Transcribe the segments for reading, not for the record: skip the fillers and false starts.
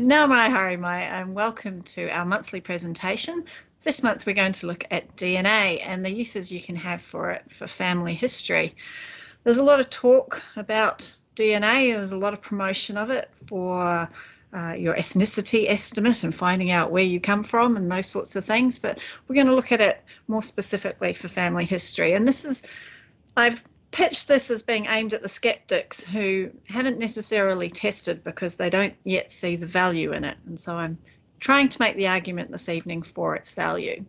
Nau mai, haere mai, and welcome to our monthly presentation. This month we're going to look at DNA and the uses you can have for it for family history. There's a lot of talk about DNA, there's a lot of promotion of it for your ethnicity estimate and finding out where you come from and those sorts of things, but we're going to look at it more specifically for family history. And I've pitched this as being aimed at the skeptics who haven't necessarily tested because they don't yet see the value in it. And so I'm trying to make the argument this evening for its value.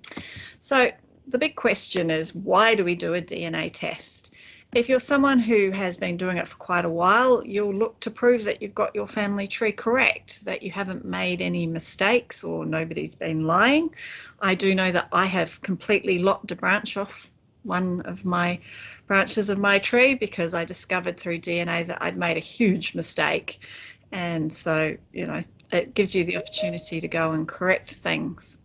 So the big question is, why do we do a DNA test? If you're someone who has been doing it for quite a while, you'll look to prove that you've got your family tree correct, that you haven't made any mistakes or nobody's been lying. I do know that I have completely lopped a branch off one of my branches of my tree because I discovered through DNA that I'd made a huge mistake. And so, you know, it gives you the opportunity to go and correct things.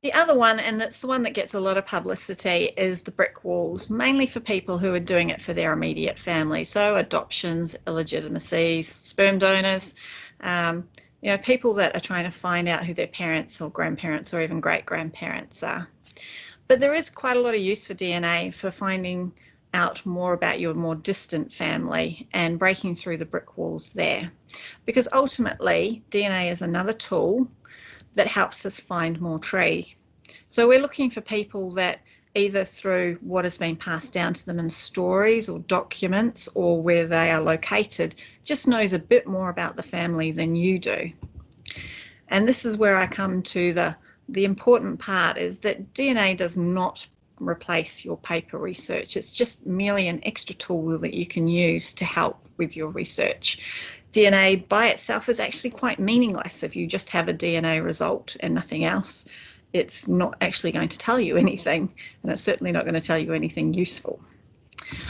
The other one, and it's the one that gets a lot of publicity, is the brick walls, mainly for people who are doing it for their immediate family. So adoptions, illegitimacies, sperm donors, people that are trying to find out who their parents or grandparents or even great-grandparents are. But there is quite a lot of use for DNA for finding out more about your more distant family and breaking through the brick walls there. Because ultimately, DNA is another tool that helps us find more tree. So we're looking for people that either through what has been passed down to them in stories or documents or where they are located, just knows a bit more about the family than you do. And this is where I come to the important part is that DNA does not replace your paper research. It's just merely an extra tool that you can use to help with your research. DNA by itself is actually quite meaningless if you just have a DNA result and nothing else. It's not actually going to tell you anything, and it's certainly not going to tell you anything useful.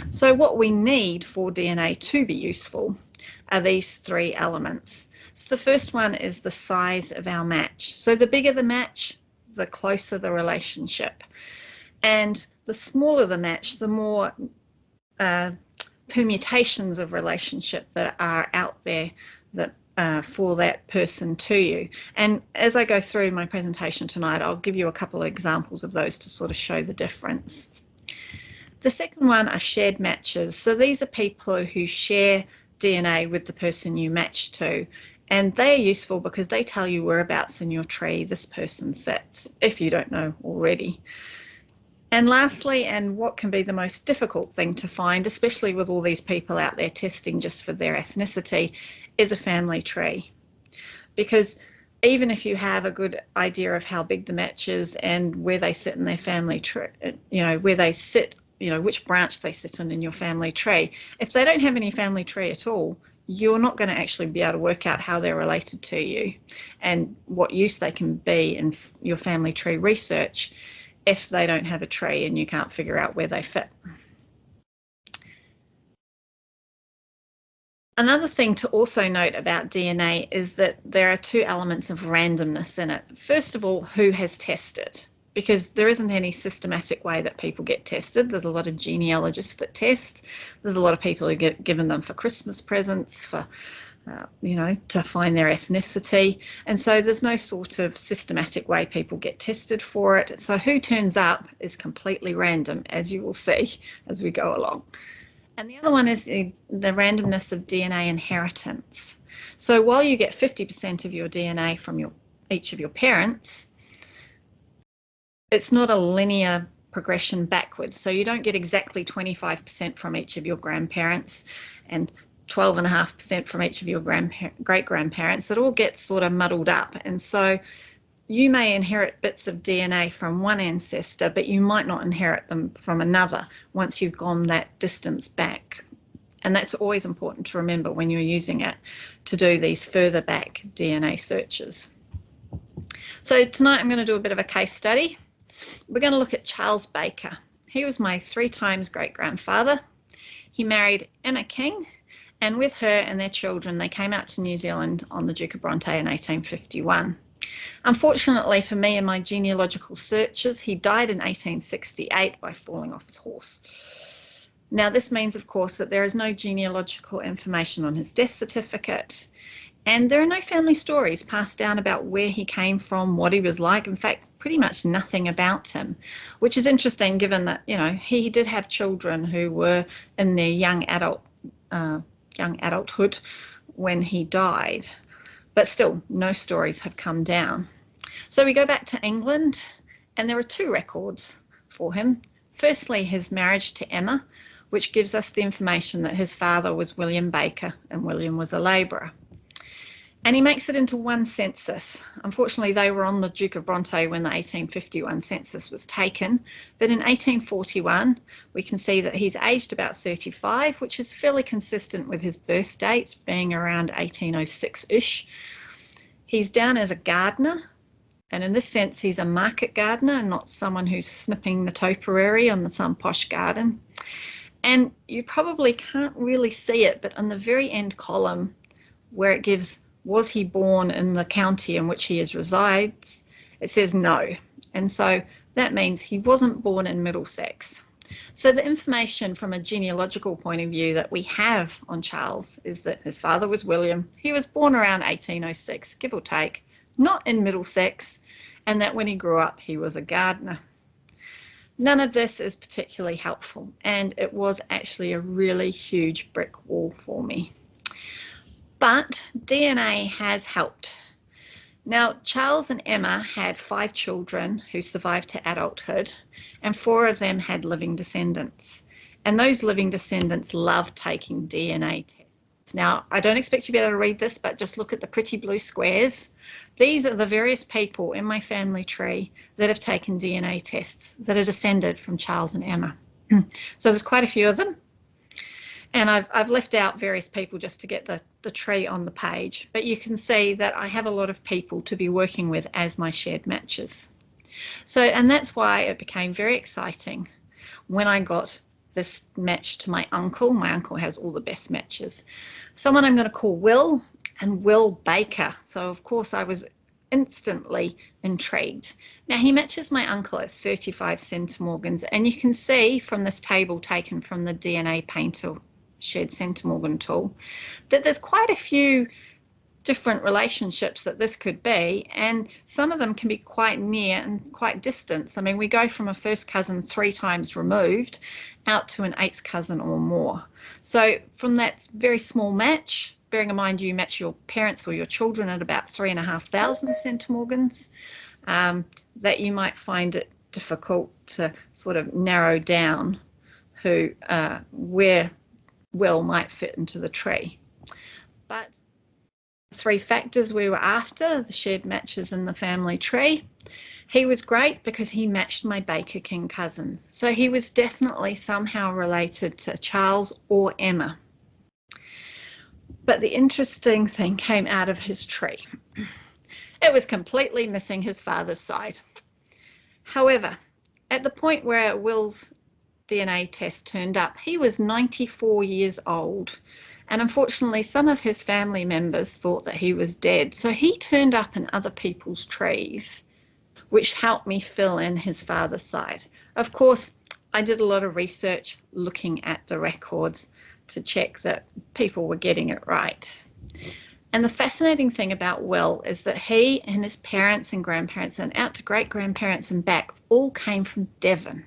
So what we need for DNA to be useful are these three elements. So the first one is the size of our match. So the bigger the match, the closer the relationship. And the smaller the match, the more permutations of relationship that are out there that for that person to you. And as I go through my presentation tonight, I'll give you a couple of examples of those to sort of show the difference. The second one are shared matches. So these are people who share DNA with the person you match to. And they are useful because they tell you whereabouts in your tree this person sits, if you don't know already. And lastly, and what can be the most difficult thing to find, especially with all these people out there testing just for their ethnicity, is a family tree. Because even if you have a good idea of how big the match is and where they sit in their family tree, where they sit, which branch they sit in your family tree, if they don't have any family tree at all, you're not going to actually be able to work out how they're related to you and what use they can be in your family tree research if they don't have a tree and you can't figure out where they fit. Another thing to also note about DNA is that there are two elements of randomness in it. First of all, who has tested? Because there isn't any systematic way that people get tested. There's a lot of genealogists that test. There's a lot of people who get given them for Christmas presents, for, to find their ethnicity. And so there's no sort of systematic way people get tested for it. So who turns up is completely random, as you will see as we go along. And the other one is the randomness of DNA inheritance. So while you get 50% of your DNA from each of your parents, it's not a linear progression backwards. So you don't get exactly 25% from each of your grandparents and 12.5% from each of your great-grandparents. It all gets sort of muddled up. And so you may inherit bits of DNA from one ancestor, but you might not inherit them from another once you've gone that distance back. And that's always important to remember when you're using it to do these further back DNA searches. So tonight I'm going to do a bit of a case study. We're going to look at Charles Baker. He was my 3 times great-grandfather. He married Emma King, and with her and their children, they came out to New Zealand on the Duke of Bronte in 1851. Unfortunately for me in my genealogical searches, he died in 1868 by falling off his horse. Now, this means, of course, that there is no genealogical information on his death certificate, And there are no family stories passed down about where he came from, what he was like. In fact, pretty much nothing about him, which is interesting given that, you know, he did have children who were in their young adulthood when he died. But still, no stories have come down. So we go back to England, and there are two records for him. Firstly, his marriage to Emma, which gives us the information that his father was William Baker and William was a labourer. And he makes it into one census. Unfortunately, they were on the Duke of Bronte when the 1851 census was taken. But in 1841, we can see that he's aged about 35, which is fairly consistent with his birth date, being around 1806-ish. He's down as a gardener. And in this sense, he's a market gardener and not someone who's snipping the topiary on some posh garden. And you probably can't really see it, but on the very end column where it gives was he born in the county in which he resides, it says no. And so that means he wasn't born in Middlesex. So the information from a genealogical point of view that we have on Charles is that his father was William. He was born around 1806, give or take, not in Middlesex, and that when he grew up, he was a gardener. None of this is particularly helpful, and it was actually a really huge brick wall for me. But DNA has helped. Now, Charles and Emma had 5 children who survived to adulthood, and 4 of them had living descendants. And those living descendants loved taking DNA tests. Now, I don't expect you to be able to read this, but just look at the pretty blue squares. These are the various people in my family tree that have taken DNA tests that are descended from Charles and Emma. So there's quite a few of them. And I've left out various people just to get the tree on the page, but you can see that I have a lot of people to be working with as my shared matches. So, and that's why it became very exciting when I got this match to my uncle. My uncle has all the best matches. Someone I'm going to call Will, and Will Baker. So of course I was instantly intrigued. Now he matches my uncle at 35 centimorgans, and you can see from this table taken from the DNA Painter shared centimorgan tool that there's quite a few different relationships that this could be, and some of them can be quite near and quite distant. I mean, we go from a first cousin 3 times removed out to an 8th cousin or more. So from that very small match, bearing in mind you match your parents or your children at about 3,500 centimorgans, that you might find it difficult to sort of narrow down who where Will might fit into the tree. But 3 factors we were after, the shared matches in the family tree. He was great because he matched my Baker King cousins. So he was definitely somehow related to Charles or Emma. But the interesting thing came out of his tree. It was completely missing his father's side. However, at the point where Will's DNA test turned up, he was 94 years old, and unfortunately some of his family members thought that he was dead, so he turned up in other people's trees, which helped me fill in his father's side. Of course, I did a lot of research looking at the records to check that people were getting it right. And the fascinating thing about Will is that he and his parents and grandparents and out to great-grandparents and back all came from Devon.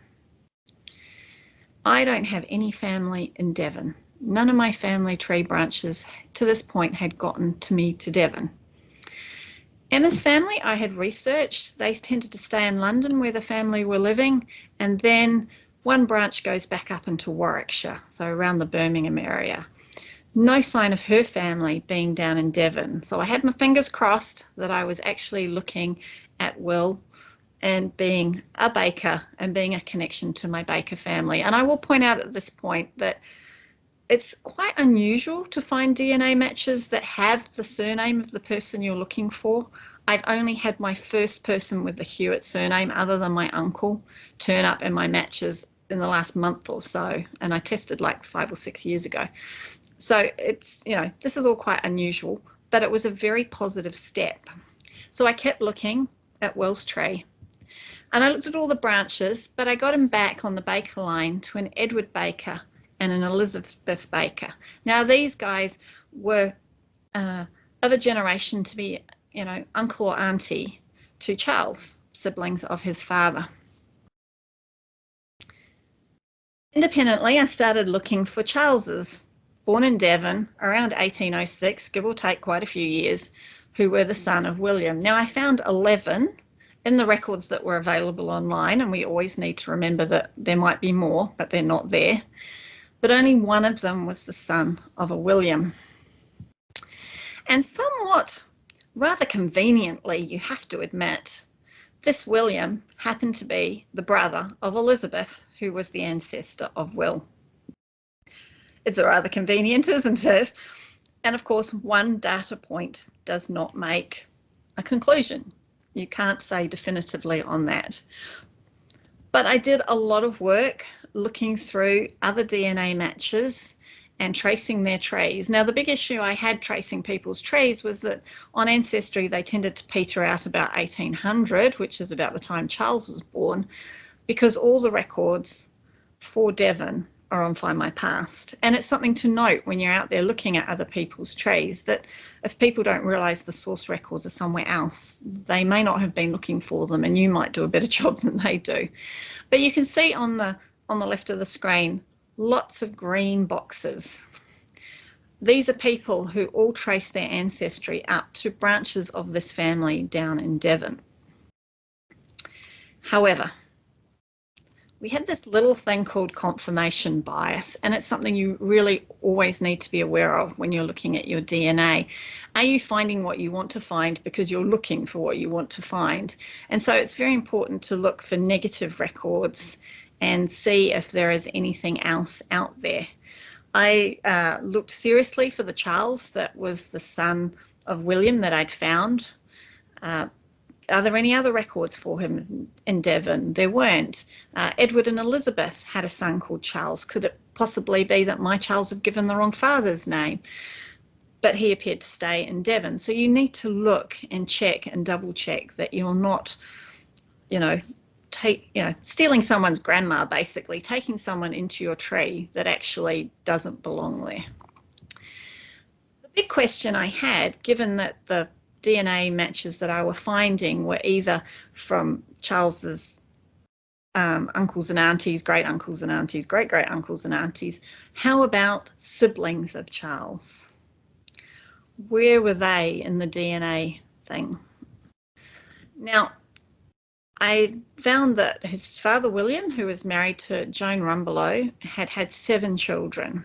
I don't have any family in Devon. None of my family tree branches to this point had gotten to me to Devon. Emma's family I had researched. They tended to stay in London where the family were living, and then one branch goes back up into Warwickshire, so around the Birmingham area. No sign of her family being down in Devon. So I had my fingers crossed that I was actually looking at Will and being a Baker and being a connection to my Baker family. And I will point out at this point that it's quite unusual to find DNA matches that have the surname of the person you're looking for. I've only had my first person with the Hewitt surname, other than my uncle, turn up in my matches in the last month or so, and I tested like 5 or 6 years ago. So it's, you know, this is all quite unusual, but it was a very positive step. So I kept looking at Will's tree, and I looked at all the branches, but I got him back on the Baker line to an Edward Baker and an Elizabeth Baker. Now these guys were of a generation to be, uncle or auntie to Charles, siblings of his father. Independently, I started looking for Charleses, born in Devon around 1806, give or take quite a few years, who were the son of William. Now, I found 11 in the records that were available online, and we always need to remember that there might be more, but they're not there. But only one of them was the son of a William. And somewhat, rather conveniently, you have to admit, this William happened to be the brother of Elizabeth, who was the ancestor of Will. It's rather convenient, isn't it? And of course, one data point does not make a conclusion. You can't say definitively on that. But I did a lot of work looking through other DNA matches and tracing their trees. Now, the big issue I had tracing people's trees was that on Ancestry, they tended to peter out about 1800, which is about the time Charles was born, because all the records for Devon are on Find My Past. And it's something to note when you're out there looking at other people's trees, that if people don't realise the source records are somewhere else, they may not have been looking for them, and you might do a better job than they do. But you can see on the left of the screen, lots of green boxes. These are people who all trace their ancestry up to branches of this family down in Devon. However, we have this little thing called confirmation bias, and it's something you really always need to be aware of when you're looking at your DNA. Are you finding what you want to find because you're looking for what you want to find? And so it's very important to look for negative records and see if there is anything else out there. I looked seriously for the Charles that was the son of William that I'd found. Are there any other records for him in Devon? There weren't. Edward and Elizabeth had a son called Charles. Could it possibly be that my Charles had given the wrong father's name? But he appeared to stay in Devon. So you need to look and check and double check that you're not, stealing someone's grandma, basically, taking someone into your tree that actually doesn't belong there. The big question I had, given that the DNA matches that I were finding were either from Charles's uncles and aunties, great uncles and aunties, great great uncles and aunties, how about siblings of Charles? Where were they in the DNA thing? Now, I found that his father, William, who was married to Joan Rumbelow, had had 7 children.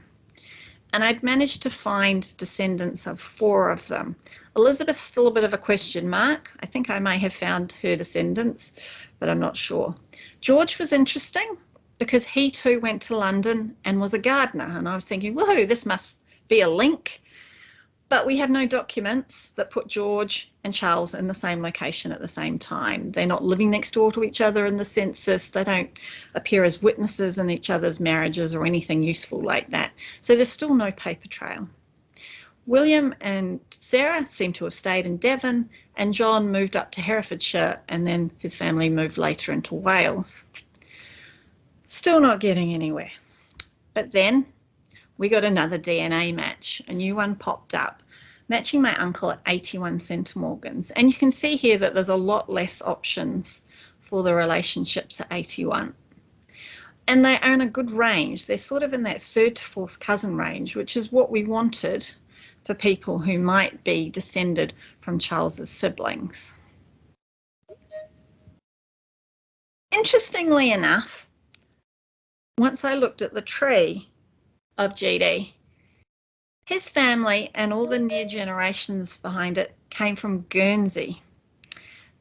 And I'd managed to find descendants of 4 of them. Elizabeth's still a bit of a question mark. I think I may have found her descendants, but I'm not sure. George was interesting because he too went to London and was a gardener. And I was thinking, woohoo, this must be a link. But we have no documents that put George and Charles in the same location at the same time. They're not living next door to each other in the census. They don't appear as witnesses in each other's marriages or anything useful like that. So there's still no paper trail. William and Sarah seem to have stayed in Devon, and John moved up to Herefordshire, and then his family moved later into Wales. Still not getting anywhere. But then we got another DNA match. A new one popped up, matching my uncle at 81 centimorgans. And you can see here that there's a lot less options for the relationships at 81. And they are in a good range. They're sort of in that 3rd to 4th cousin range, which is what we wanted for people who might be descended from Charles's siblings. Interestingly enough, once I looked at the tree of GD, his family and all the near generations behind it came from Guernsey.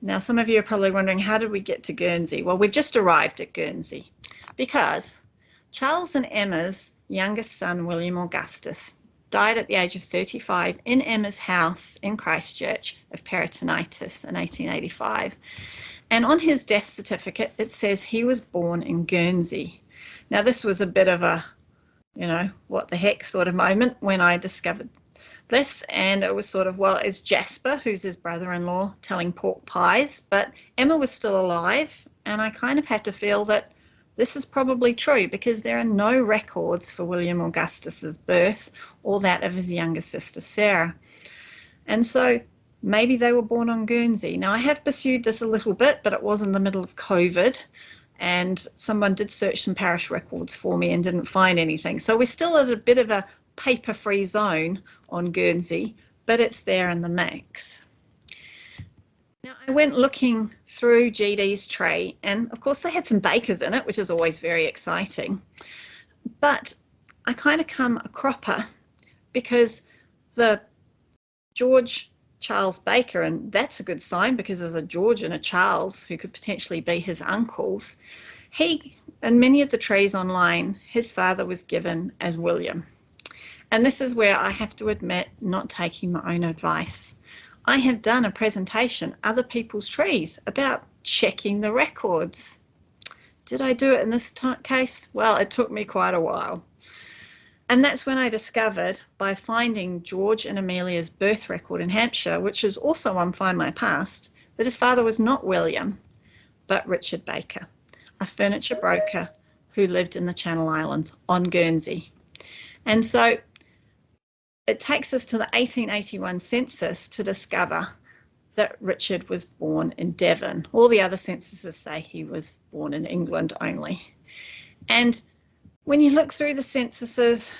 Now, some of you are probably wondering, how did we get to Guernsey? Well, we've just arrived at Guernsey because Charles and Emma's youngest son, William Augustus, died at the age of 35 in Emma's house in Christchurch of peritonitis in 1885. And on his death certificate, it says he was born in Guernsey. Now, this was a bit of a what the heck sort of moment when I discovered this, and it was sort of, well, is Jasper, who's his brother-in-law, telling pork pies? But Emma was still alive, and I kind of had to feel that this is probably true because there are no records for William Augustus's birth or that of his younger sister Sarah. And so maybe they were born on Guernsey. Now, I have pursued this a little bit, but it was in the middle of COVID, and someone did search some parish records for me and didn't find anything. So we're still at a bit of a paper-free zone on Guernsey, but it's there in the mix. Now, I went looking through GD's tree, and of course they had some bakers in it, which is always very exciting. But I kind of come a cropper because the George Charles Baker, and that's a good sign because there's a George and a Charles who could potentially be his uncles. He, in many of the trees online, his father was given as William. And this is where I have to admit not taking my own advice. I have done a presentation, Other People's Trees, about checking the records. Did I do it in this case? Well, it took me quite a while. And that's when I discovered, by finding George and Amelia's birth record in Hampshire, which is also on Find My Past, that his father was not William, but Richard Baker, a furniture broker who lived in the Channel Islands on Guernsey. And so it takes us to the 1881 census to discover that Richard was born in Devon. All the other censuses say he was born in England only. And when you look through the censuses,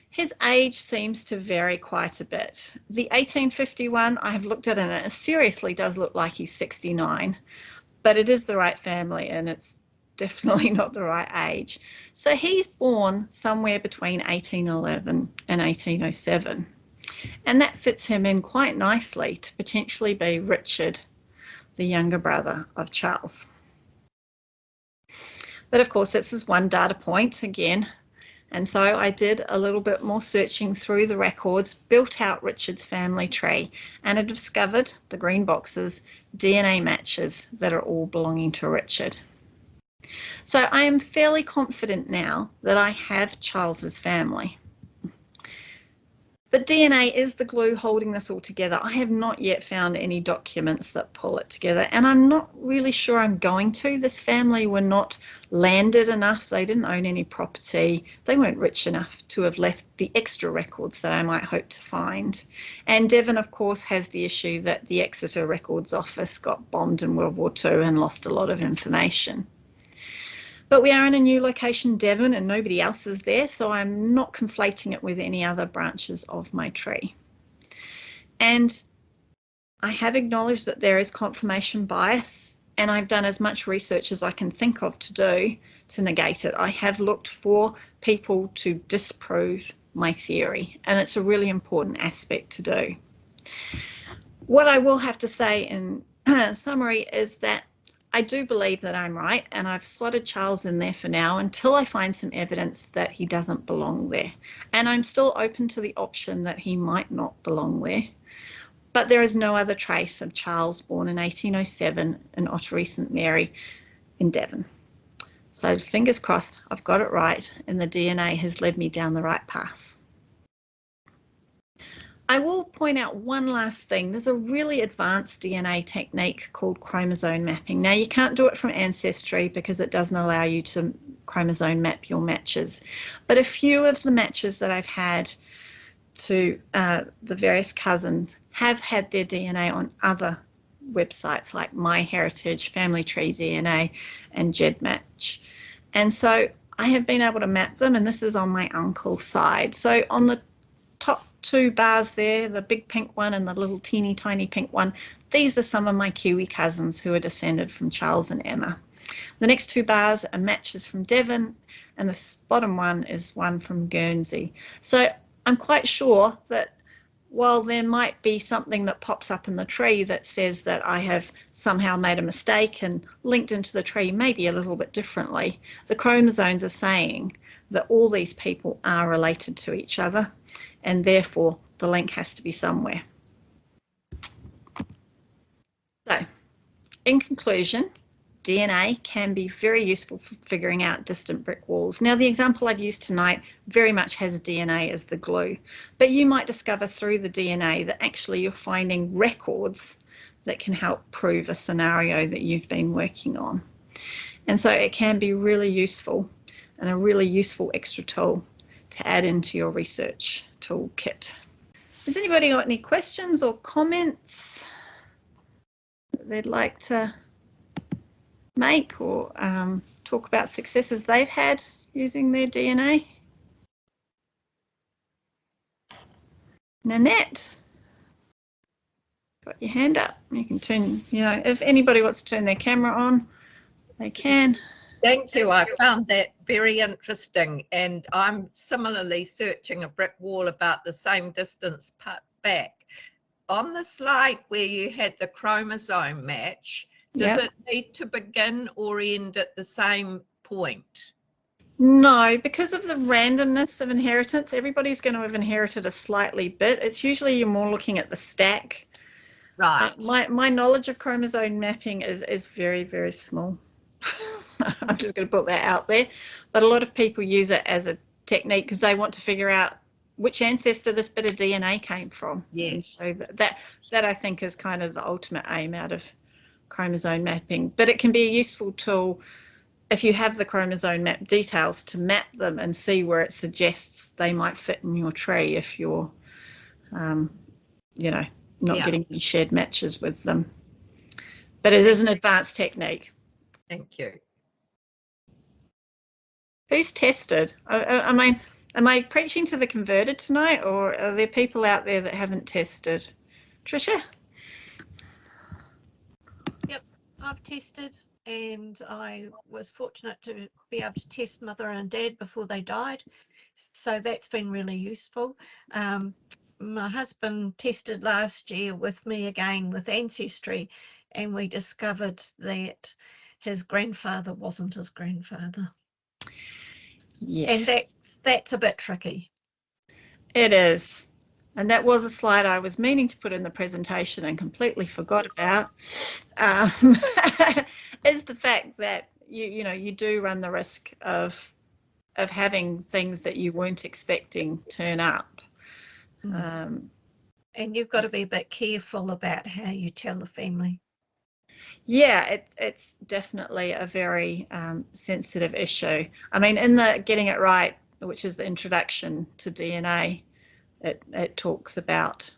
his age seems to vary quite a bit. The 1851, I have looked at it, and it seriously does look like he's 69, but it is the right family and it's definitely not the right age. So he's born somewhere between 1811 and 1807, and that fits him in quite nicely to potentially be Richard, the younger brother of Charles. But of course, this is one data point again. And so I did a little bit more searching through the records, built out Richard's family tree, and I discovered, the green boxes, DNA matches that are all belonging to Richard. So I am fairly confident now that I have Charles's family. But DNA is the glue holding this all together. I have not yet found any documents that pull it together, and I'm not really sure I'm going to. This family were not landed enough. They didn't own any property. They weren't rich enough to have left the extra records that I might hope to find. And Devon, of course, has the issue that the Exeter Records Office got bombed in World War II and lost a lot of information. But we are in a new location, Devon, and nobody else is there, so I'm not conflating it with any other branches of my tree. And I have acknowledged that there is confirmation bias, and I've done as much research as I can think of to do to negate it. I have looked for people to disprove my theory, and it's a really important aspect to do. What I will have to say in summary is that I do believe that I'm right, and I've slotted Charles in there for now until I find some evidence that he doesn't belong there. And I'm still open to the option that he might not belong there. But there is no other trace of Charles born in 1807 in Ottery St Mary in Devon. So fingers crossed, I've got it right, and the DNA has led me down the right path. I will point out one last thing. There's a really advanced DNA technique called chromosome mapping. Now, you can't do it from Ancestry because it doesn't allow you to chromosome map your matches. But a few of the matches that I've had to the various cousins have had their DNA on other websites like MyHeritage, Family Tree DNA, and GEDmatch. And so I have been able to map them, and this is on my uncle's side. So on the top two bars there, the big pink one and the little teeny tiny pink one, these are some of my Kiwi cousins who are descended from Charles and Emma. The next two bars are matches from Devon, and the bottom one is one from Guernsey. So I'm quite sure that while there might be something that pops up in the tree that says that I have somehow made a mistake and linked into the tree maybe a little bit differently, the chromosomes are saying that all these people are related to each other, and therefore the link has to be somewhere. So, in conclusion, DNA can be very useful for figuring out distant brick walls. Now, the example I've used tonight very much has DNA as the glue, but you might discover through the DNA that actually you're finding records that can help prove a scenario that you've been working on. And so it can be really useful and a really useful extra tool to add into your research toolkit. Has anybody got any questions or comments that they'd like to make, or talk about successes they've had using their DNA? Nanette, got your hand up. You can turn, if anybody wants to turn their camera on, they can. Thank you. I found that very interesting, and I'm similarly searching a brick wall about the same distance back. On the slide where you had the chromosome match, does it need to begin or end at the same point? No, because of the randomness of inheritance, everybody's going to have inherited a slightly bit. It's usually you're more looking at the stack. Right. My knowledge of chromosome mapping is very, very small. I'm just going to put that out there. But a lot of people use it as a technique because they want to figure out which ancestor this bit of DNA came from. Yes. And so that I think is kind of the ultimate aim out of chromosome mapping. But it can be a useful tool if you have the chromosome map details to map them and see where it suggests they might fit in your tree if you're, not getting any shared matches with them. But it is an advanced technique. Thank you. Who's tested? Am I preaching to the converted tonight, or are there people out there that haven't tested? Tricia? Yep, I've tested, and I was fortunate to be able to test mother and dad before they died, so that's been really useful. My husband tested last year with me again with Ancestry, and we discovered that his grandfather wasn't his grandfather. Yes. And that's a bit tricky. It is. And that was a slide I was meaning to put in the presentation and completely forgot about, is the fact that you do run the risk of having things that you weren't expecting turn up. And you've got to be a bit careful about how you tell the family. Yeah, it's definitely a very sensitive issue. I mean, in the Getting It Right, which is the introduction to DNA, it talks about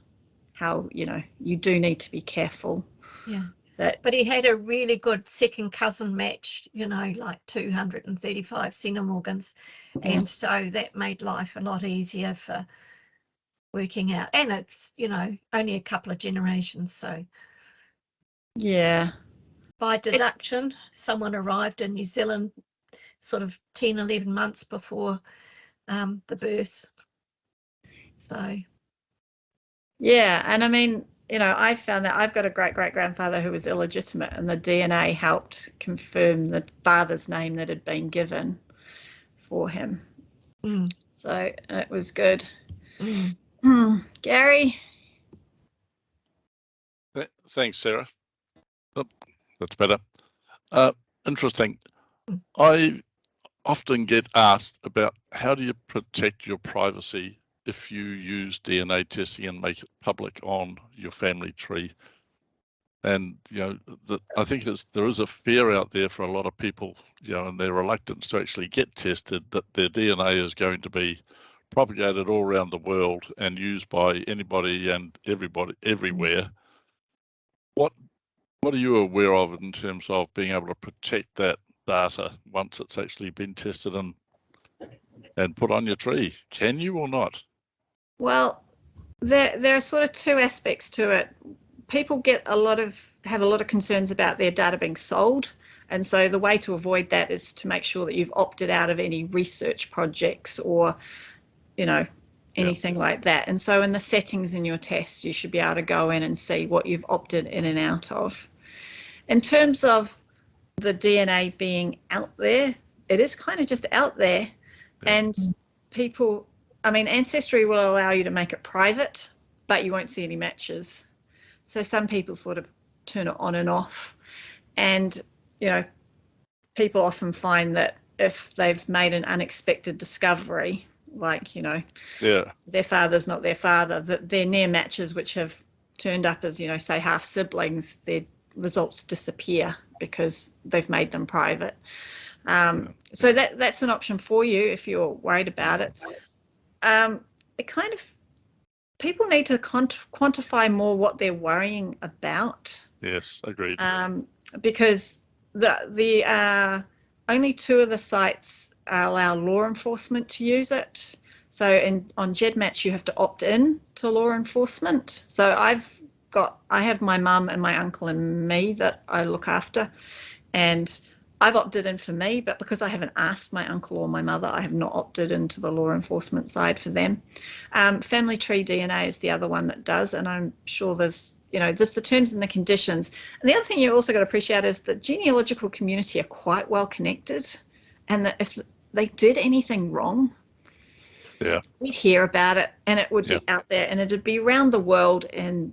how, you do need to be careful. Yeah. But he had a really good second cousin match, like 235 centimorgans. Yeah. And so that made life a lot easier for working out. And it's, only a couple of generations. So yeah. By deduction, someone arrived in New Zealand sort of 10, 11 months before the birth. So. Yeah, and I mean, I found that I've got a great-great-grandfather who was illegitimate, and the DNA helped confirm the father's name that had been given for him. So it was good. Gary? Thanks, Sarah. Oh, that's better. Interesting. I often get asked about how do you protect your privacy if you use DNA testing and make it public on your family tree. And I think there is a fear out there for a lot of people, and their reluctance to actually get tested, that their DNA is going to be propagated all around the world and used by anybody and everybody everywhere. What are you aware of in terms of being able to protect that data once it's actually been tested and put on your tree? Can you or not? Well, there are sort of two aspects to it. People have a lot of concerns about their data being sold, and so the way to avoid that is to make sure that you've opted out of any research projects or anything like that. And so in the settings in your test, you should be able to go in and see what you've opted in and out of. In terms of the DNA being out there, it is kind of just out there. And people, Ancestry will allow you to make it private, but you won't see any matches. So some people sort of turn it on and off. And, people often find that if they've made an unexpected discovery, like, their father's not their father, that their near matches, which have turned up as, say, half siblings, their results disappear because they've made them private. So that's an option for you if you're worried about it. It kind of people need to quantify more what they're worrying about. Yes, agreed. Because the only 2 of the sites allow law enforcement to use it. So on GEDmatch, you have to opt in to law enforcement. So I have my mum and my uncle and me that I look after, and I've opted in for me, but because I haven't asked my uncle or my mother, I have not opted into the law enforcement side for them. Family Tree DNA is the other one that does, and I'm sure there's the terms and the conditions. And the other thing you also got to appreciate is the genealogical community are quite well connected, and that if they did anything wrong, we'd hear about it, and it would be out there, and it'd be around the world, and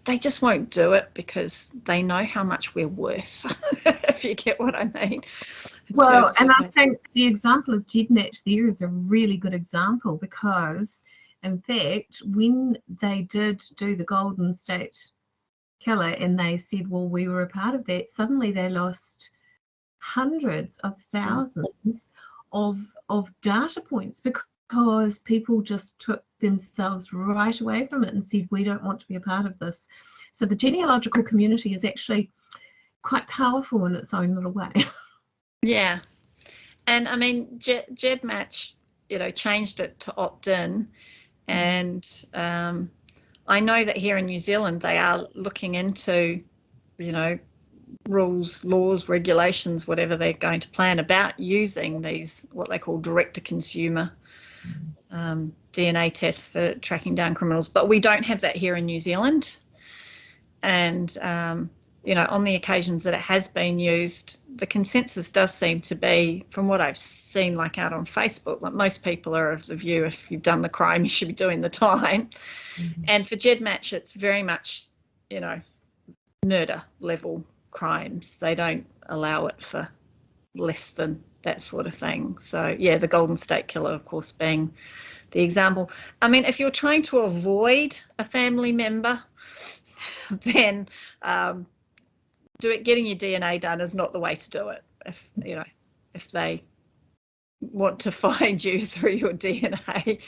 they just won't do it because they know how much we're worth, if you get what I mean. Well, and I think the example of GEDmatch there is a really good example, because, in fact, when they did do the Golden State Killer and they said, well, we were a part of that, suddenly they lost hundreds of thousands of data points because people just took themselves right away from it and said, we don't want to be a part of this. So the genealogical community is actually quite powerful in its own little way. Yeah. And I mean, GEDmatch, changed it to opt in. And I know that here in New Zealand, they are looking into, rules, laws, regulations, whatever they're going to plan about using these, what they call direct-to-consumer DNA tests for tracking down criminals. But we don't have that here in New Zealand. And, on the occasions that it has been used, the consensus does seem to be, from what I've seen, like out on Facebook, like most people are of the view, if you've done the crime, you should be doing the time. And for GEDmatch, it's very much, murder level crimes. They don't allow it for less than that sort of thing. So, yeah, the Golden State Killer, of course, being the example. I mean, if you're trying to avoid a family member, then getting your DNA done is not the way to do it. If they want to find you through your DNA,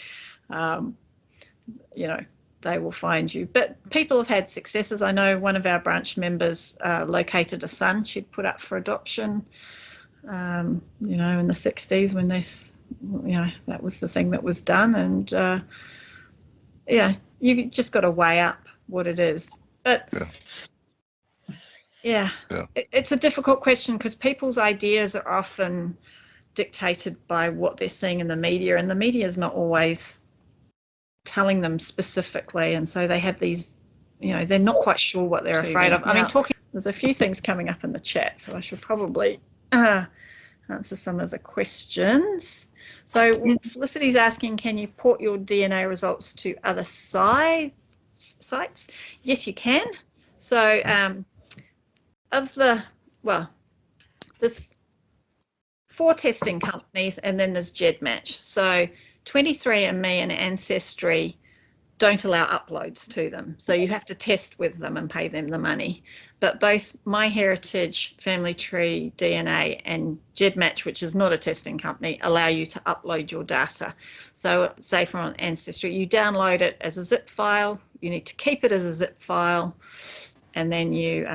they will find you. But people have had successes. I know one of our branch members located a son she'd put up for adoption, in the 60s when this, that was the thing that was done. And you've just got to weigh up what it is. But it's a difficult question because people's ideas are often dictated by what they're seeing in the media, and the media is not always telling them specifically, and so they have these, they're not quite sure what they're afraid of. I mean, there's a few things coming up in the chat, so I should probably answer some of the questions. So Felicity's asking, can you port your DNA results to other sites? Yes, you can. So there's 4 testing companies, and then there's GEDmatch. So 23andMe and Ancestry don't allow uploads to them, so you have to test with them and pay them the money. But both MyHeritage, Family Tree DNA, and GEDmatch, which is not a testing company, allow you to upload your data. So say from Ancestry, you download it as a zip file, you need to keep it as a zip file, and then you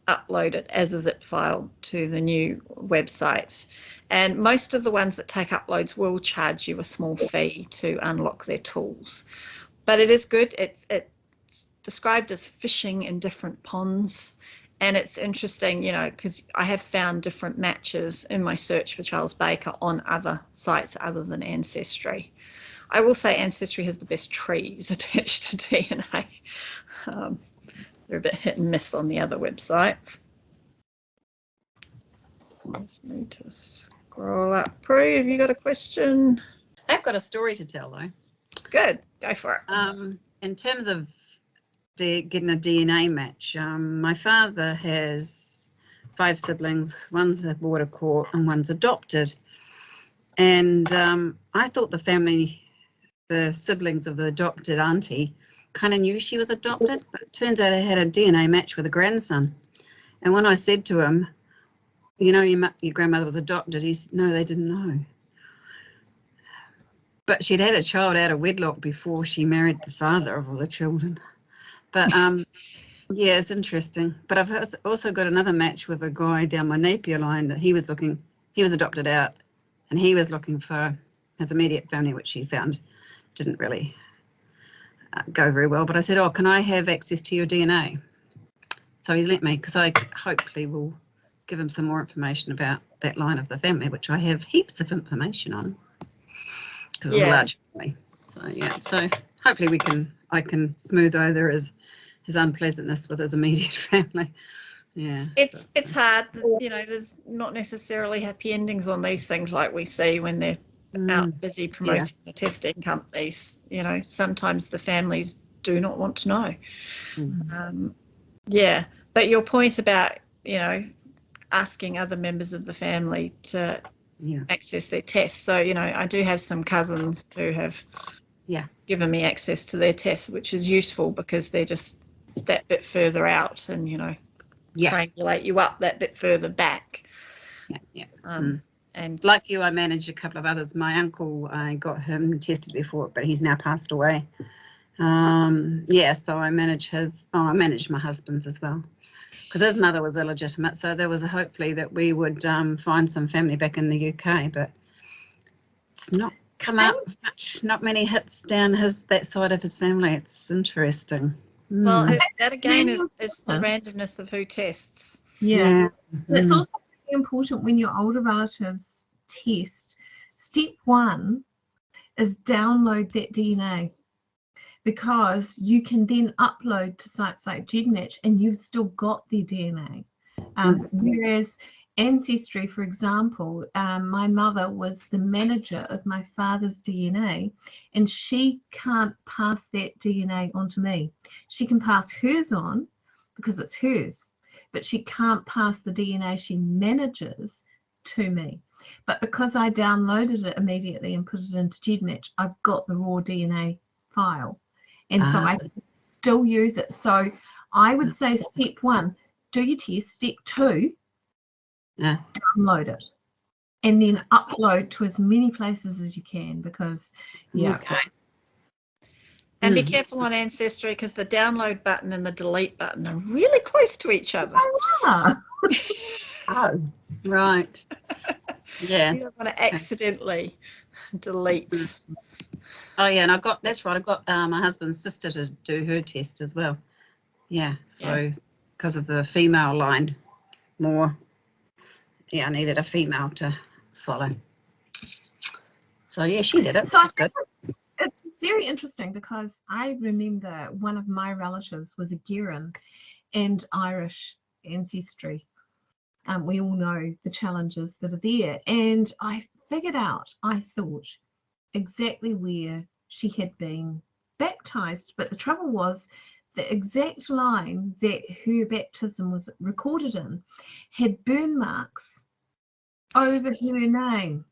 upload it as a zip file to the new website. And most of the ones that take uploads will charge you a small fee to unlock their tools. But it is good. It's described as fishing in different ponds. And it's interesting, because I have found different matches in my search for Charles Baker on other sites other than Ancestry. I will say Ancestry has the best trees attached to DNA. They're a bit hit and miss on the other websites. I just need to scroll up. Prue, have you got a question? I've got a story to tell though. Good, go for it. In terms of getting a DNA match, my father has 5 siblings. One's a border court and one's adopted. And I thought the siblings of the adopted auntie kind of knew she was adopted, but it turns out I had a DNA match with a grandson. And when I said to him, your grandmother was adopted, he said, no, they didn't know. but she'd had a child out of wedlock before she married the father of all the children. But yeah, it's interesting. But I've also got another match with a guy down my Napier line that he was adopted out, and he was looking for his immediate family, which he found didn't really go very well. But I said, oh, can I have access to your DNA? So he's let me, because I hopefully will give him some more information about that line of the family, which I have heaps of information on, because it was a large family. So yeah, so hopefully I can smooth over his unpleasantness with his immediate family. Yeah, it's hard, you know. There's not necessarily happy endings on these things like we see when they're out busy promoting the testing companies. You know, sometimes the families do not want to know. But your point about, you know, asking other members of the family to access their tests. So, you know, I do have some cousins who have given me access to their tests, which is useful because they're just that bit further out and, you know, triangulate you up that bit further back. And like you, I managed a couple of others. My uncle, I got him tested before, but he's now passed away. So I manage I managed my husband's as well, because his mother was illegitimate. So there was a hopefully that we would find some family back in the UK, but it's not come up much. Not many hits down that side of his family. It's interesting. Well, that again is the randomness of who tests. Yeah. It's also really important when your older relatives test. Step 1 is download that DNA, because you can then upload to sites like GEDmatch and you've still got their DNA. Whereas Ancestry, for example, my mother was the manager of my father's DNA, and she can't pass that DNA on to me. She can pass hers on because it's hers, but she can't pass the DNA she manages to me. But because I downloaded it immediately and put it into GEDmatch, I've got the raw DNA file, and so I can still use it. So I would say step 1, do your test. Step 2, download it, and then upload to as many places as you can, because and be careful on Ancestry, because the download button and the delete button are really close to each other. Oh, right. Yeah. You don't want to accidentally delete. Oh yeah, and I got my husband's sister to do her test as well. So because of the female line more, I needed a female to follow. So yeah, she did it. So that's good. It's very interesting, because I remember one of my relatives was a Guerin and Irish ancestry. We all know the challenges that are there, and I figured out, I thought, exactly where she had been baptized, but the trouble was the exact line that her baptism was recorded in had burn marks over her name.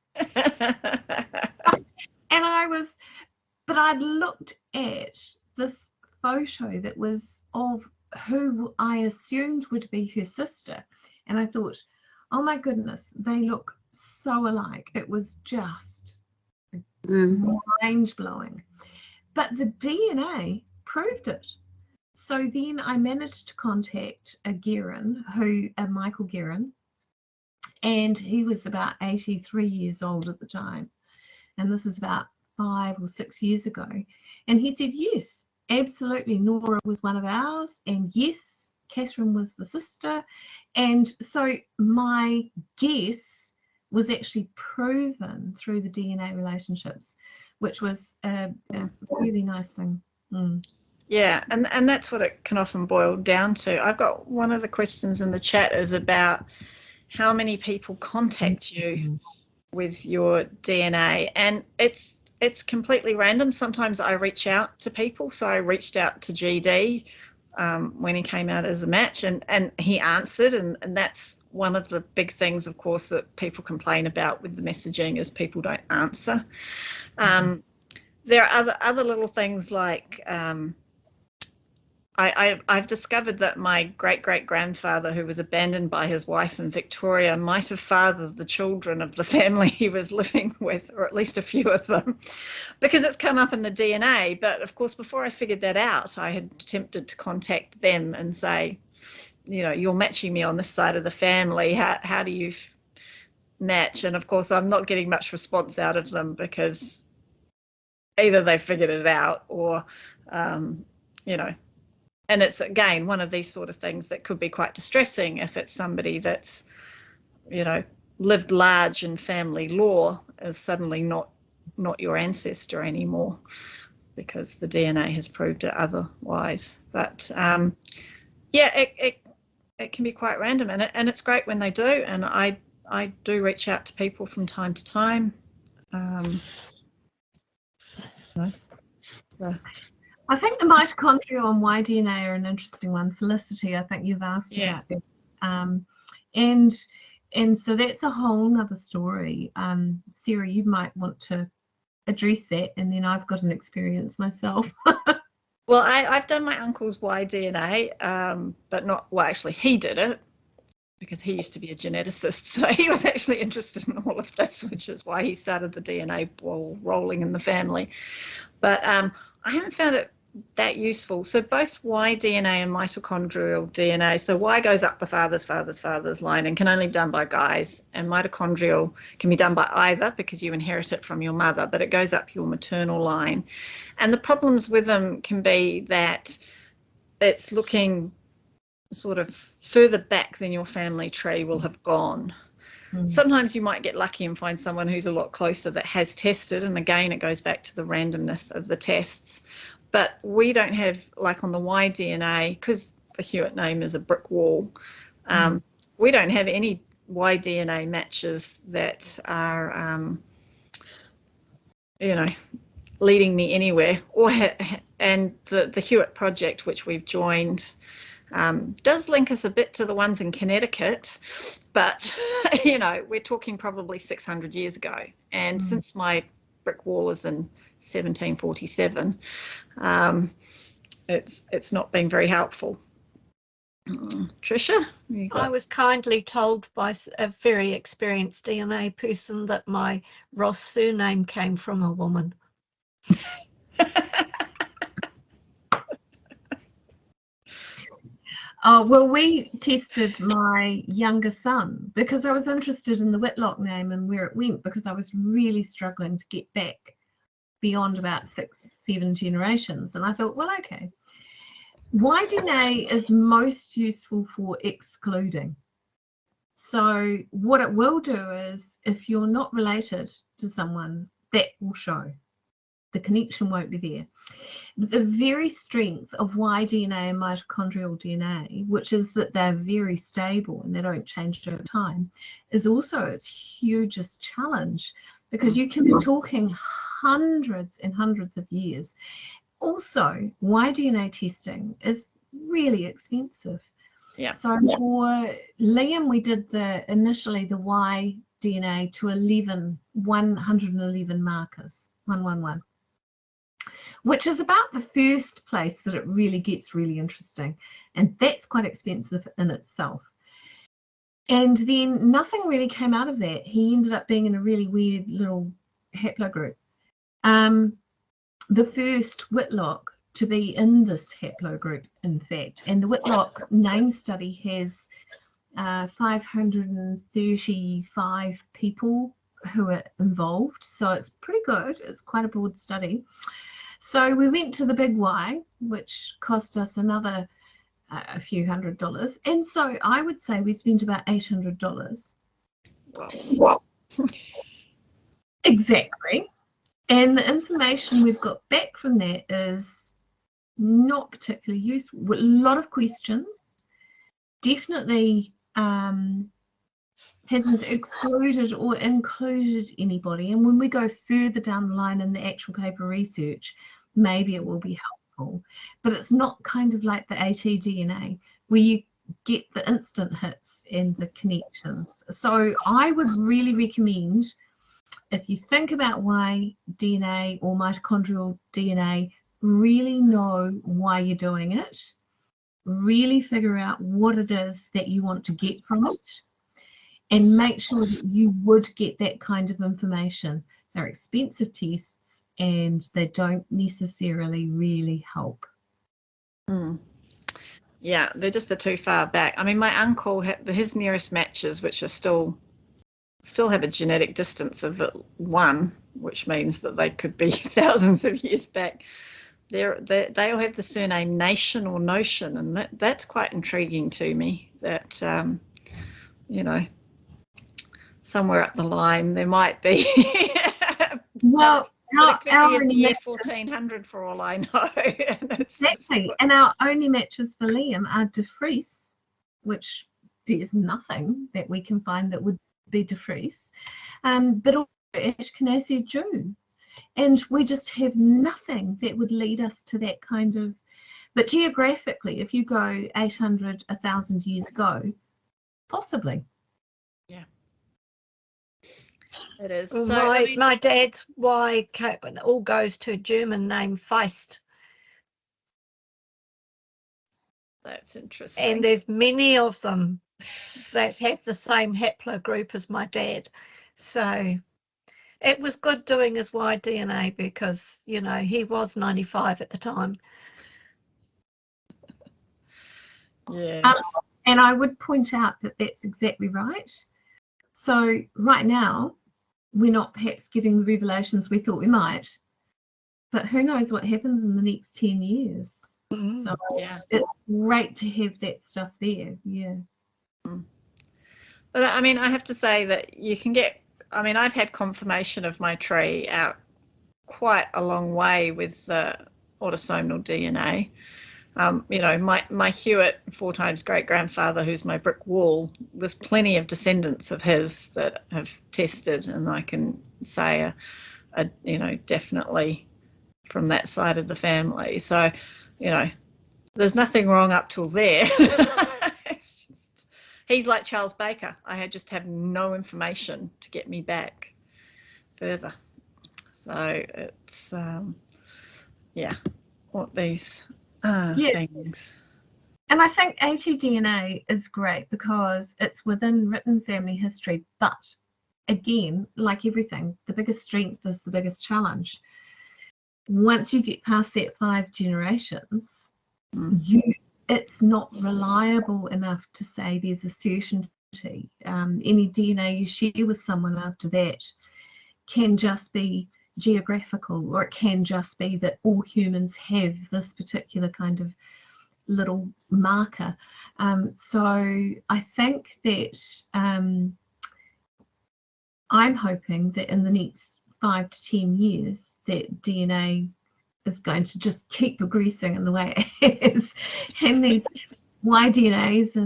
But I'd looked at this photo that was of who I assumed would be her sister, and I thought, oh my goodness, they look so alike. It was just mind-blowing. But the DNA proved it. So then I managed to contact a Guerin, Michael Guerin, and he was about 83 years old at the time. And this is about 5 or 6 years ago. And he said, yes, absolutely, Nora was one of ours, and yes, Catherine was the sister. And so my guess was actually proven through the DNA relationships, which was a really nice thing. Yeah, and that's what it can often boil down to. I've got one of the questions in the chat is about how many people contact you with your DNA, and it's completely random. Sometimes I reach out to people. So I reached out to GD when he came out as a match, and he answered, and that's one of the big things, of course, that people complain about with the messaging is people don't answer. There are other little things like I've discovered that my great-great-grandfather, who was abandoned by his wife in Victoria, might have fathered the children of the family he was living with, or at least a few of them, because it's come up in the DNA. But of course, before I figured that out, I had attempted to contact them and say, you know, you're matching me on this side of the family. How do you match? And of course, I'm not getting much response out of them, because either they figured it out or, you know, and it's, again, one of these sort of things that could be quite distressing if it's somebody that's, you know, lived large in family law, is suddenly not your ancestor anymore, because the DNA has proved it otherwise. But yeah, it can be quite random, and it's great when they do, and I do reach out to people from time to time. So I think the mitochondrial and Y-DNA are an interesting one. Felicity, I think you've asked about this. And so that's a whole nother story. Sarah, you might want to address that, and then I've got an experience myself. Well, I've done my uncle's Y-DNA, but not, well, actually he did it because he used to be a geneticist, so he was actually interested in all of this, which is why he started the DNA ball rolling in the family. But I haven't found it that useful. So both Y-DNA and mitochondrial DNA, so Y goes up the father's line and can only be done by guys, and mitochondrial can be done by either, because you inherit it from your mother, but it goes up your maternal line. And the problems with them can be that it's looking sort of further back than your family tree will have gone. Sometimes you might get lucky and find someone who's a lot closer that has tested, and again it goes back to the randomness of the tests. But we don't have, like on the Y-DNA, because the Hewitt name is a brick wall, we don't have any Y-DNA matches that are, you know, leading me anywhere. And the Hewitt project, which we've joined, does link us a bit to the ones in Connecticut, but, you know, we're talking probably 600 years ago. And since my brick wall is in 1747, it's not been very helpful. Tricia? I was kindly told by a very experienced DNA person that my Ross surname came from a woman. Well, we tested my younger son because I was interested in the Whitlock name and where it went, because I was really struggling to get back beyond about 6-7 generations. And I thought, well, okay, Y-DNA is most useful for excluding. So what it will do is, if you're not related to someone, that will show. The connection won't be there. The very strength of Y-DNA and mitochondrial DNA, which is that they're very stable and they don't change over time, is also its hugest challenge, because you can be talking hundreds and hundreds of years. Also, Y-DNA testing is really expensive. Yeah. So for Liam, we did initially the Y-DNA to 111 markers, 111. Which is about the first place that it really gets really interesting. And that's quite expensive in itself. And then nothing really came out of that. He ended up being in a really weird little haplogroup. The first Whitlock to be in this haplogroup, in fact. And the Whitlock name study has 535 people who are involved. So it's pretty good. It's quite a broad study. So we went to the big Y, which cost us another a few $100s. And so I would say we spent about $800. Wow. Exactly. And the information we've got back from that is not particularly useful. A lot of questions. Definitely hasn't excluded or included anybody. And when we go further down the line in the actual paper research, maybe it will be helpful. But it's not kind of like the AT-DNA, where you get the instant hits and the connections. So I would really recommend, if you think about Y-DNA or mitochondrial DNA, really know why you're doing it. really figure out what it is that you want to get from it, and make sure that you would get that kind of information. They're expensive tests and they don't necessarily really help. Yeah, they're just too far back. I mean, my uncle, his nearest matches, which are still have a genetic distance of 1, which means that they could be thousands of years back. They all have the surname Nation or Notion, and that's quite intriguing to me. That you know, somewhere up the line there might be. Well, it could be in the only year matches, 1400 for all I know. exactly, and our only matches for Liam are De Vries, which there's nothing that we can find that would be De Vries, but also Ashkenazi Jew. And we just have nothing that would lead us to that kind of, but geographically, if you go 800, 1,000 years ago, possibly. Yeah, it is. Well, So my dad's Y all goes to a German name Feist, that's interesting. and there's many of them that have the same haplogroup as my dad. So it was good doing his Y DNA because, you know, he was 95 at the time. Yeah. And I would point out that that's exactly right. So right now, we're not perhaps getting the revelations we thought we might, but who knows what happens in the next 10 years. So Yeah. it's great to have that stuff there. Yeah. But I mean, I have to say that you can get, I mean, I've had confirmation of my tree out quite a long way with autosomal DNA. You know, my Hewitt 4 times great grandfather, who's my brick wall, there's plenty of descendants of his that have tested, and I can say you know, definitely from that side of the family. So, you know, there's nothing wrong up till there. It's just, he's like Charles Baker. I just have no information to get me back further. So it's yeah, what these things. And I think ATDNA is great because it's within written family history, but again, like everything, the biggest strength is the biggest challenge. Once you get past that 5 generations, it's not reliable enough to say there's a certainty. Any DNA you share with someone after that can just be geographical, or it can just be that all humans have this particular kind of little marker. So I think that I'm hoping that in the next 5 to 10 years that DNA is going to just keep progressing in the way it is, and these Y-DNAs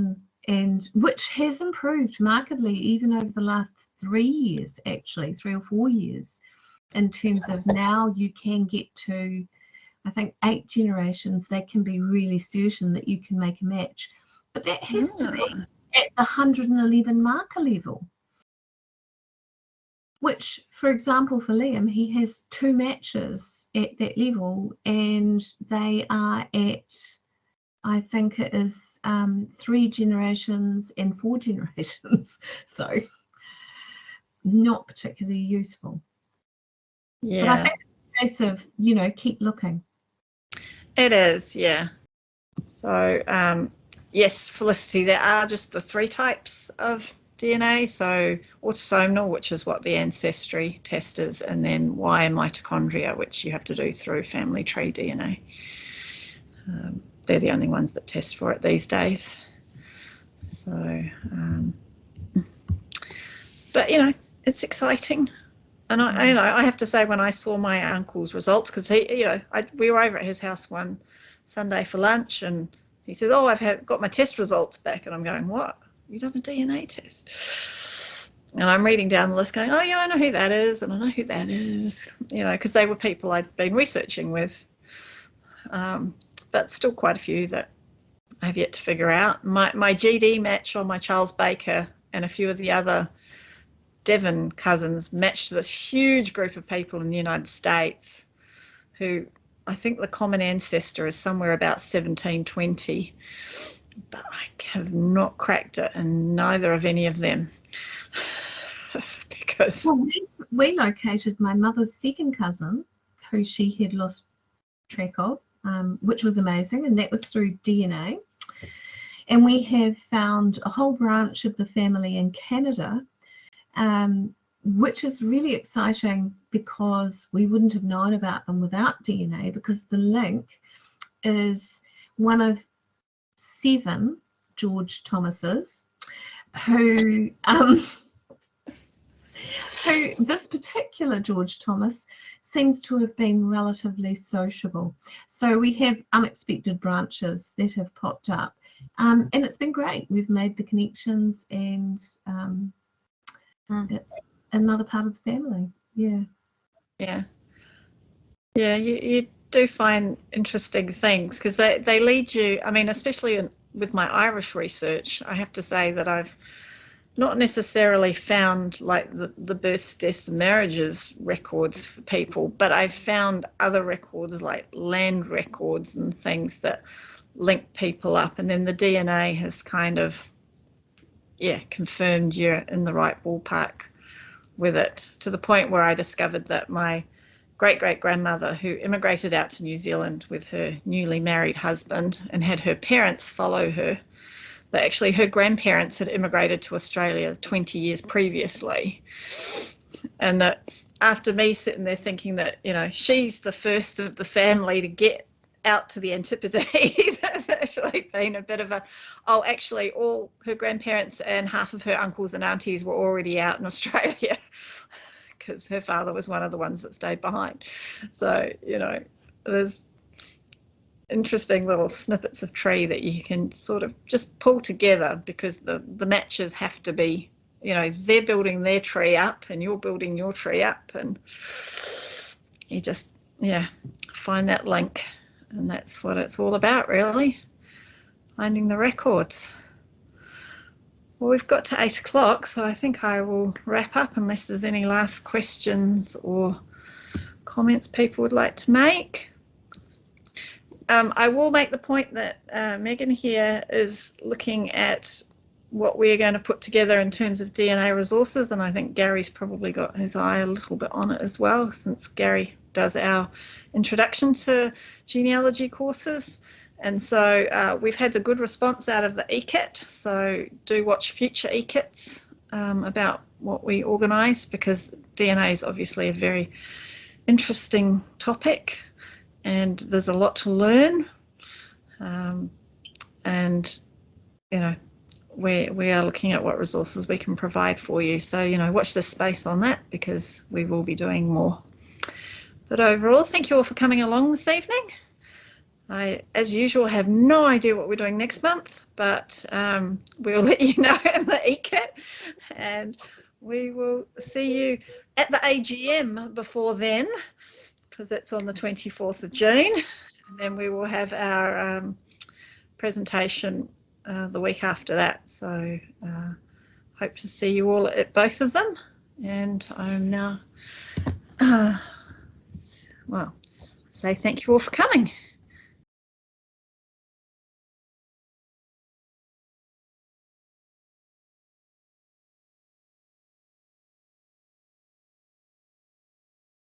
and which has improved markedly even over the last 3 years, actually 3 or 4 years, in terms of now you can get to, I think, 8 generations that can be really certain that you can make a match. But that has to be at the 111 marker level, which, for example, for Liam, he has 2 matches at that level, and they are at, I think it is 3 generations and 4 generations. So not particularly useful. Yeah. But I think it's a case of, you know, keep looking. It is, yeah. So, yes, Felicity, there are just the 3 types of DNA. So autosomal, which is what the ancestry test is, and then Y and mitochondria, which you have to do through family tree DNA. They're the only ones that test for it these days. So, but, you know, it's exciting. And I have to say, when I saw my uncle's results, because he, you know, we were over at his house one Sunday for lunch, and he says, "Oh, I've got my test results back," and I'm going, "What? You done a DNA test?" And I'm reading down the list, going, "Oh yeah, I know who that is, and I know who that is," you know, because they were people I'd been researching with, but still quite a few that I have yet to figure out. My GD match on my Charles Baker and a few of the other Devon cousins matched this huge group of people in the United States who I think the common ancestor is somewhere about 1720, but I have not cracked it, and neither of any of them. Because well, we located my mother's second cousin, who she had lost track of, which was amazing, and that was through DNA. And we have found a whole branch of the family in Canada, which is really exciting because we wouldn't have known about them without DNA, because the link is one of 7 George Thomases who this particular George Thomas seems to have been relatively sociable. So we have unexpected branches that have popped up, and it's been great. We've made the connections, and it's another part of the family. Yeah, you do find interesting things, because they lead you. I mean, especially with my Irish research, I have to say that I've not necessarily found like the births, deaths, and marriages records for people, but I've found other records like land records and things that link people up, and then the DNA has kind of confirmed you're in the right ballpark with it, to the point where I discovered that my great-great-grandmother, who immigrated out to New Zealand with her newly married husband and had her parents follow her, but actually her grandparents had immigrated to Australia 20 years previously. And that after me sitting there thinking that, you know, she's the first of the family to get out to the Antipodes, has actually been a bit of a, actually all her grandparents and half of her uncles and aunties were already out in Australia, because her father was one of the ones that stayed behind. So, you know, there's interesting little snippets of tree that you can sort of just pull together, because the matches have to be, you know, they're building their tree up and you're building your tree up, and you just find that link, and that's what it's all about, really, finding the records. Well, we've got to 8 o'clock, so I think I will wrap up unless there's any last questions or comments people would like to make. I will make the point that Megan here is looking at what we're going to put together in terms of DNA resources, and I think Gary's probably got his eye a little bit on it as well, since Gary does our introduction to genealogy courses. And so we've had a good response out of the e-kit, so do watch future e-kits about what we organise, because DNA is obviously a very interesting topic and there's a lot to learn, and you know, we are looking at what resources we can provide for you. So, you know, watch this space on that, because we will be doing more. But overall, thank you all for coming along this evening. I, as usual, have no idea what we're doing next month, but we'll let you know in the e-kit, and we will see you at the AGM before then, because that's on the 24th of June. And then we will have our presentation the week after that. So hope to see you all at both of them. And I'm now, well, say thank you all for coming.